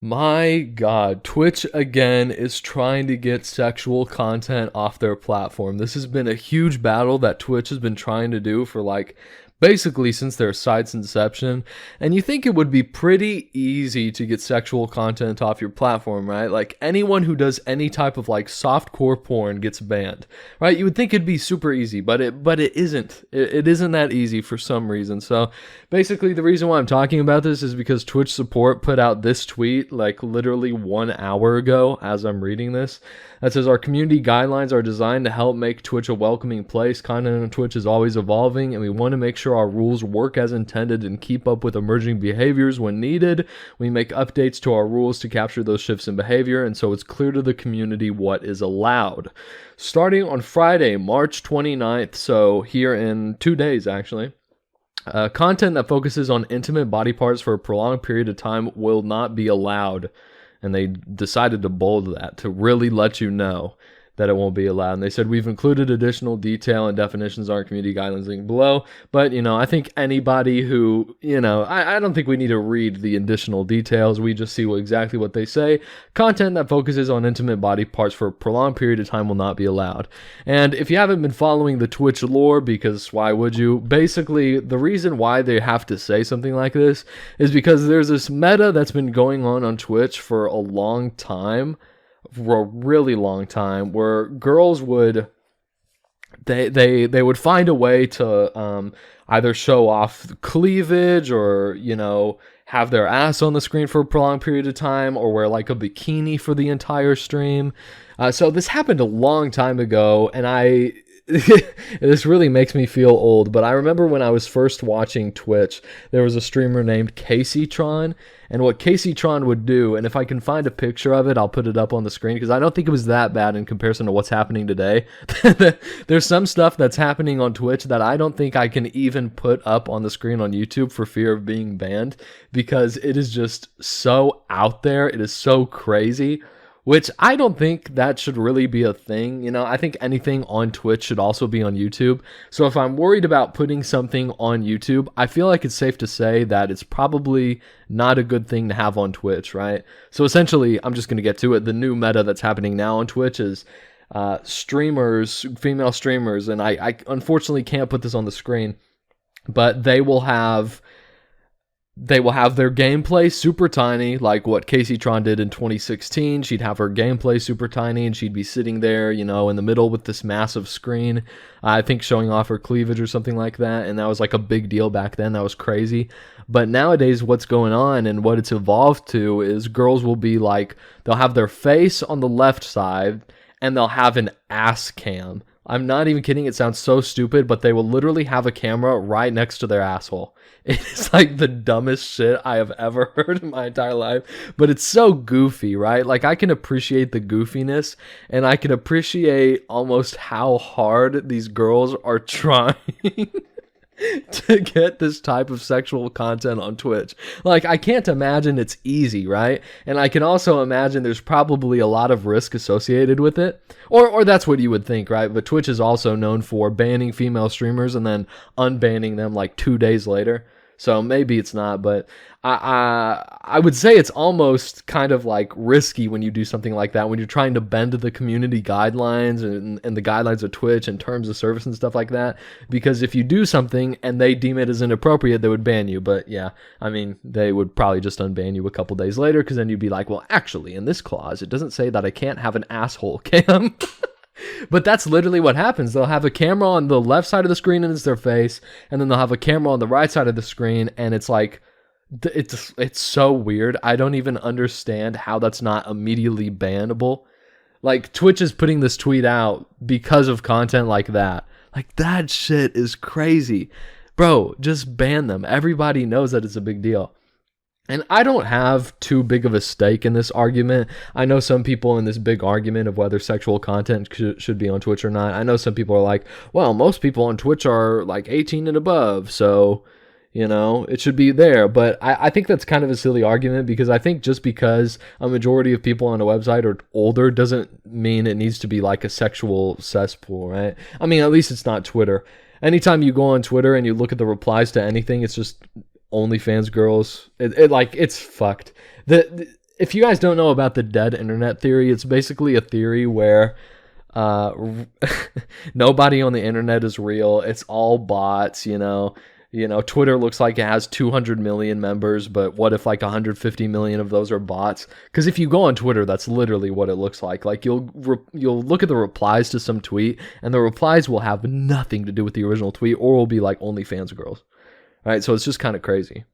My God, Twitch again is trying to get sexual content off their platform. This has been a huge battle that Twitch has been trying to do for basically since their site's inception. And you think it would be pretty easy to get sexual content off your platform, right? Like anyone who does any type of softcore porn gets banned, right? You would think it'd be super easy, but it isn't. It isn't that easy for some reason. So basically, the reason why I'm talking about this is because Twitch support put out this tweet like literally 1 hour ago as I'm reading this. That says, our community guidelines are designed to help make Twitch a welcoming place. Content on Twitch is always evolving, and we want to make sure our rules work as intended and keep up with emerging behaviors when needed. We make updates to our rules to capture those shifts in behavior, and so it's clear to the community what is allowed. Starting on Friday, March 29th, so here in 2 days actually, content that focuses on intimate body parts for a prolonged period of time will not be allowed. And they decided to bold that to really let you know that it won't be allowed. And they said, we've included additional detail and definitions on our community guidelines link below. But, I think anybody who, I don't think we need to read the additional details. We just see exactly what they say. Content that focuses on intimate body parts for a prolonged period of time will not be allowed. And if you haven't been following the Twitch lore, because why would you? Basically, the reason why they have to say something like this is because there's this meta that's been going on Twitch for a long time, for a really long time, where girls would they would find a way to either show off cleavage or have their ass on the screen for a prolonged period of time, or wear like a bikini for the entire stream. So this happened a long time ago, and this really makes me feel old, but I remember when I was first watching Twitch, there was a streamer named Caseytron, and what Caseytron would do, and if I can find a picture of it, I'll put it up on the screen, because I don't think it was that bad in comparison to what's happening today. There's some stuff that's happening on Twitch that I don't think I can even put up on the screen on YouTube for fear of being banned, because it is just so out there, it is so crazy. Which I don't think that should really be a thing. I think anything on Twitch should also be on YouTube. So if I'm worried about putting something on YouTube, I feel like it's safe to say that it's probably not a good thing to have on Twitch, right? So essentially, I'm just going to get to it. The new meta that's happening now on Twitch is streamers, female streamers, and I unfortunately can't put this on the screen, but they will have their gameplay super tiny, like what Caseytron did in 2016. She'd have her gameplay super tiny, and she'd be sitting there, in the middle with this massive screen, I think showing off her cleavage or something like that, and that was like a big deal back then. That was crazy. But nowadays, what's going on and what it's evolved to is girls will be like, they'll have their face on the left side, and they'll have an ass cam. I'm not even kidding, it sounds so stupid, but they will literally have a camera right next to their asshole. It is like the dumbest shit I have ever heard in my entire life, but it's so goofy, right? Like, I can appreciate the goofiness, and I can appreciate almost how hard these girls are trying to get this type of sexual content on Twitch. Like, I can't imagine it's easy, right? And I can also imagine there's probably a lot of risk associated with it. Or that's what you would think, right? But Twitch is also known for banning female streamers and then unbanning them like 2 days later. So maybe it's not, but I would say it's almost kind of like risky when you do something like that, when you're trying to bend the community guidelines and the guidelines of Twitch and terms of service and stuff like that. Because if you do something and they deem it as inappropriate, they would ban you. But yeah, I mean, they would probably just unban you a couple days later, because then you'd be like, well, actually, in this clause, it doesn't say that I can't have an asshole cam. But that's literally what happens. They'll have a camera on the left side of the screen and it's their face, and then they'll have a camera on the right side of the screen, and it's like, it's so weird. I don't even understand how that's not immediately bannable. Like, Twitch is putting this tweet out because of content like that. Like, that shit is crazy. Bro, just ban them. Everybody knows that it's a big deal. And I don't have too big of a stake in this argument. I know some people in this big argument of whether sexual content should be on Twitch or not. I know some people are like, well, most people on Twitch are like 18 and above, so, it should be there. But I think that's kind of a silly argument, because I think just because a majority of people on a website are older doesn't mean it needs to be like a sexual cesspool, right? I mean, at least it's not Twitter. Anytime you go on Twitter and you look at the replies to anything, it's just OnlyFans girls. It's fucked. if you guys don't know about the dead internet theory, it's basically a theory where nobody on the internet is real. It's all bots, you know. Twitter looks like it has 200 million members, but what if like 150 million of those are bots? Because if you go on Twitter, that's literally what it looks like. Like you'll look at the replies to some tweet, and the replies will have nothing to do with the original tweet, or will be like OnlyFans girls. Right? So it's just kind of crazy.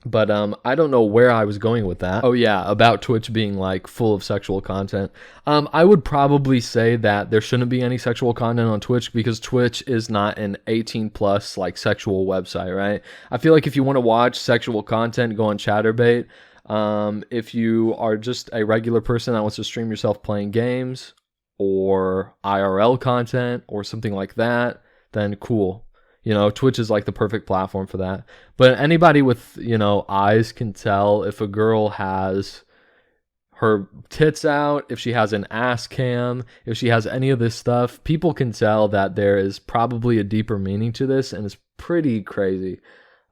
But I don't know where I was going with that. Oh yeah, about Twitch being like full of sexual content. I would probably say that there shouldn't be any sexual content on Twitch because Twitch is not an 18 plus like sexual website, right? I feel like if you want to watch sexual content, go on ChatterBait. If you are just a regular person that wants to stream yourself playing games or IRL content or something like that, then cool. Twitch is like the perfect platform for that. But anybody with, eyes can tell if a girl has her tits out, if she has an ass cam, if she has any of this stuff. People can tell that there is probably a deeper meaning to this, and it's pretty crazy.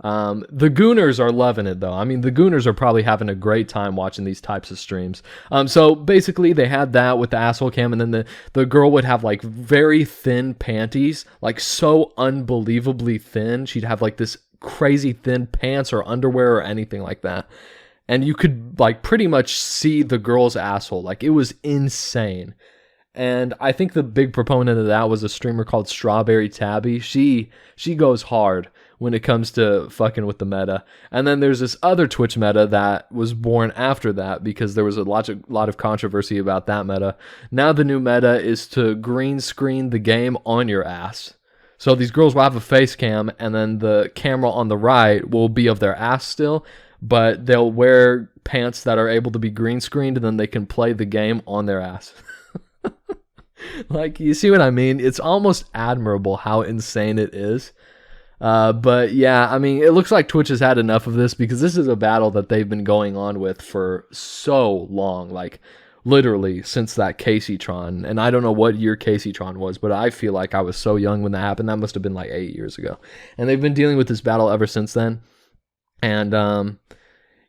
The Gooners are loving it though. I mean, the Gooners are probably having a great time watching these types of streams. So basically they had that with the asshole cam, and then the girl would have like very thin panties, like so unbelievably thin. She'd have like this crazy thin pants or underwear or anything like that. And you could like pretty much see the girl's asshole. Like it was insane. And I think the big proponent of that was a streamer called Strawberry Tabby. She goes hard when it comes to fucking with the meta. And then there's this other Twitch meta that was born after that because there was a lot of controversy about that meta. Now the new meta is to green screen the game on your ass. So these girls will have a face cam, and then the camera on the right will be of their ass still, but they'll wear pants that are able to be green screened, and then they can play the game on their ass. Like, you see what I mean? It's almost admirable how insane it is. But yeah, I mean, it looks like Twitch has had enough of this because this is a battle that they've been going on with for so long, like literally since that Caseytron. And I don't know what year Caseytron was, but I feel like I was so young when that happened. That must have been like 8 years ago. And they've been dealing with this battle ever since then. And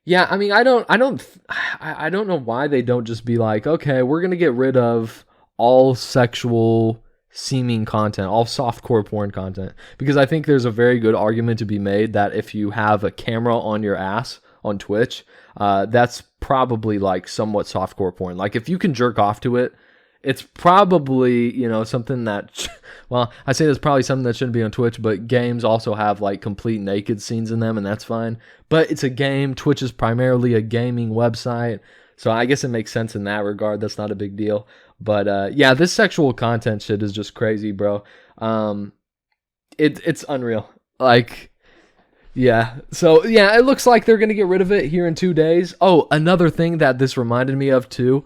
yeah, I mean, I don't know why they don't just be like, okay, we're gonna get rid of all sexual seeming content, all softcore porn content, because I think there's a very good argument to be made that if you have a camera on your ass on Twitch, that's probably like somewhat softcore porn. Like if you can jerk off to it, it's probably, something that, well, I say there's probably something that shouldn't be on Twitch, but games also have like complete naked scenes in them, and that's fine. But it's a game. Twitch is primarily a gaming website, so I guess it makes sense in that regard. That's not a big deal. But yeah, this sexual content shit is just crazy, bro. It's unreal. Like, yeah. So yeah, it looks like they're gonna get rid of it here in 2 days. Oh, another thing that this reminded me of too.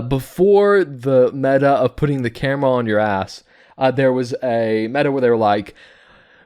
Before the meta of putting the camera on your ass, there was a meta where they were like,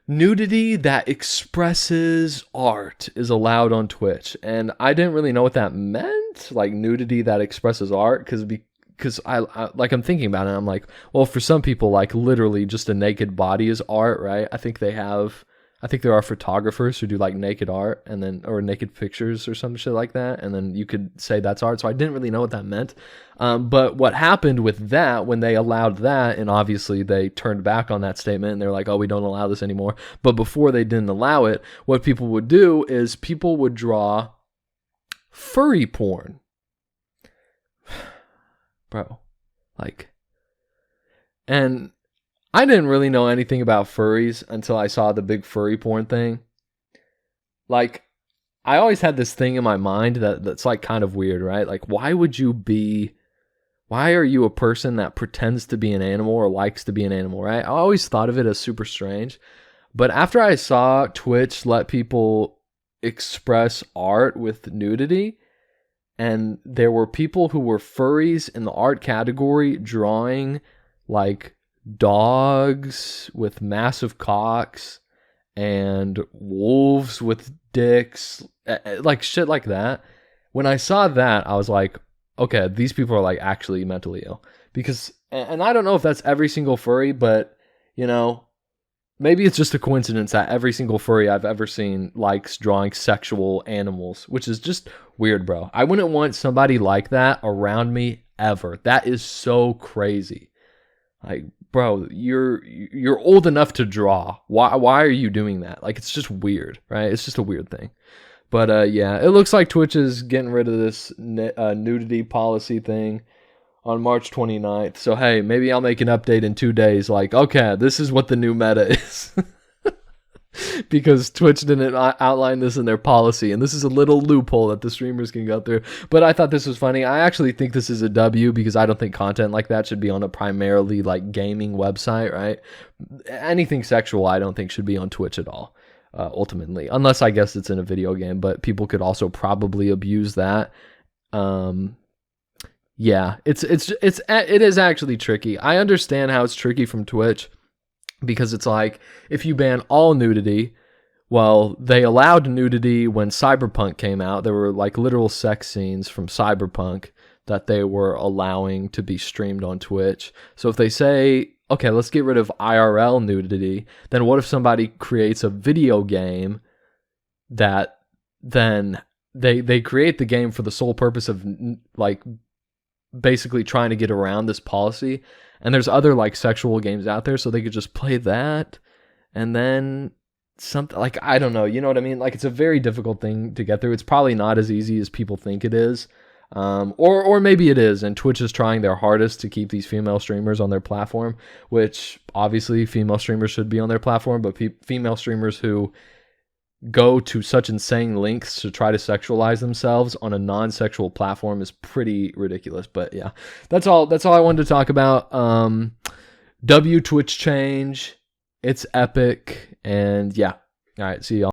nudity that expresses art is allowed on Twitch. And I didn't really know what that meant, like nudity that expresses art, because I like, I'm thinking about it, and I'm like, well, for some people, like literally just a naked body is art, right? I think there are photographers who do like naked art and then, or naked pictures or some shit like that, and then you could say that's art. So I didn't really know what that meant. But what happened with that when they allowed that, and obviously they turned back on that statement and they're like, oh, we don't allow this anymore. But before they didn't allow it, what people would do is people would draw furry porn. Bro, like, and I didn't really know anything about furries until I saw the big furry porn thing. Like, I always had this thing in my mind that's like kind of weird, right? Like, why are you a person that pretends to be an animal or likes to be an animal, right? I always thought of it as super strange. But after I saw Twitch let people express art with nudity, and there were people who were furries in the art category drawing like dogs with massive cocks and wolves with dicks, like shit like that. When I saw that, I was like, okay, these people are like actually mentally ill. Because, and I don't know if that's every single furry, but maybe it's just a coincidence that every single furry I've ever seen likes drawing sexual animals, which is just weird, bro. I wouldn't want somebody like that around me ever. That is so crazy. Like, bro, you're old enough to draw. Why are you doing that? Like, it's just weird, right? It's just a weird thing. But yeah, it looks like Twitch is getting rid of this nudity policy thing on March 29th. So hey, maybe I'll make an update in 2 days. Like, okay, this is what the new meta is. Because Twitch didn't outline this in their policy, and this is a little loophole that the streamers can go through. But I thought this was funny. I actually think this is a W, because I don't think content like that should be on a primarily like gaming website, right? Anything sexual I don't think should be on Twitch at all, ultimately, unless I guess it's in a video game, but people could also probably abuse that. Yeah, it is actually tricky. I understand how it's tricky from Twitch, because it's like, if you ban all nudity, well, they allowed nudity when Cyberpunk came out. There were like literal sex scenes from Cyberpunk that they were allowing to be streamed on Twitch. So if they say, okay, let's get rid of IRL nudity, then what if somebody creates a video game that then they create the game for the sole purpose of like basically trying to get around this policy, and there's other like sexual games out there, so they could just play that, and then something like, I don't know, you know what I mean? Like, it's a very difficult thing to get through. It's probably not as easy as people think it is, or maybe it is, and Twitch is trying their hardest to keep these female streamers on their platform, which obviously female streamers should be on their platform, but female streamers who go to such insane lengths to try to sexualize themselves on a non-sexual platform is pretty ridiculous. But yeah, that's all I wanted to talk about. W Twitch change, it's epic, and yeah. All right, see y'all.